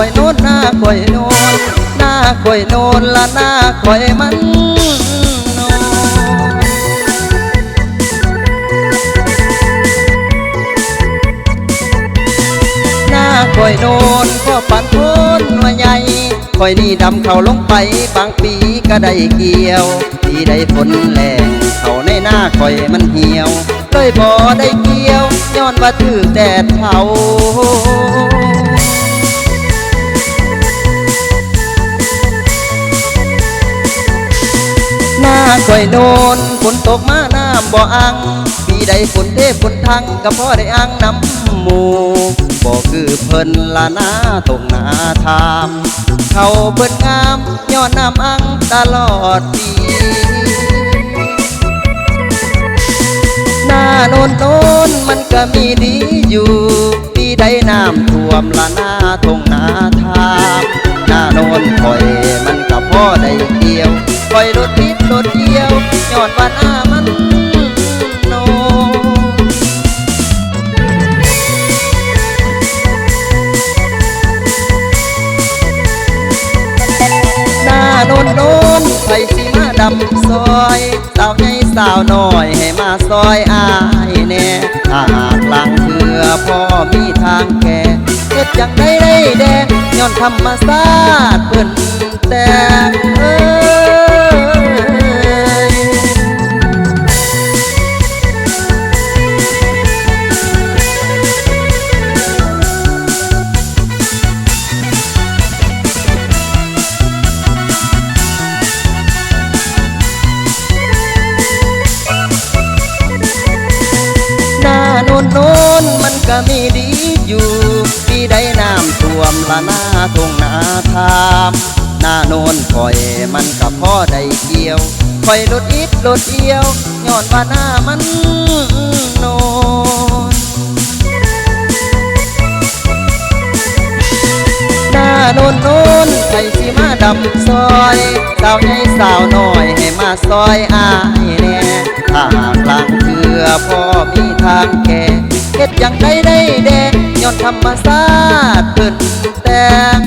ข่อยโน้นหน้าข่อยโน้นหน้าข่อยโน้นละหน้าข่อยมันโน้นหน้าข่อยโน้นก็ปันพ้นว่าใหญ่ข่อยนี่ดำเข้าลงไปบางปีก็ได้เกี่ยวที่ได้ฝนแรงเขาในหน้าข่อยมันเหี่ยวเลยบ่ได้เกี่ยวย้อนว่าถือแดดเผาหน้าข่อยโนนฝนตกมาน้ำบ่อังปีใดฝนเทฝนทังก็พอได้อังน้ำหมูบ่คือเพิ่นละหน้าตรงหน้าทามเขาเพิ่นงามย้อนน้ำอังตลอดปีหน้าโนนโนนมันก็มีดีอยู่ปีใดน้ำท่วมละหน้าทงหน้าทามหน้าโนนคอยมันก็พอได้เกี่ยวคอยรถติดรถเกี่ยวย้อนว่าหน้ามันโนหน้าโนนโนนไผสิมาดำซอยสาวใหญ่สาวน้อยให้มาซอยอายแน่ถ้าหากหลังเถื่อพ่อมีทางแก่เฮ็ดจังได้แดงย้อนธรรมศาสตร์เพิ่นแต่งโนนมันก็มีดีอยู่ปีใดน้ำท่วมละหน้าทงหน้าทามหน้าโนนคอยมันก็พอได้เกี่ยวคอยรถอิดรถเอียวย้อนว่าหน้ามันโนนหน้าโนนโนนใครสิมาดำซอยสาวใหญ่สาวน้อยให้มาซอยอายแน่ถ้าหากหลังเถื่อพ่อมีทางแก่เฮ็ดอย่างใดได้แดงย้อนธรรมศาสตร์เพิ่นแต่ง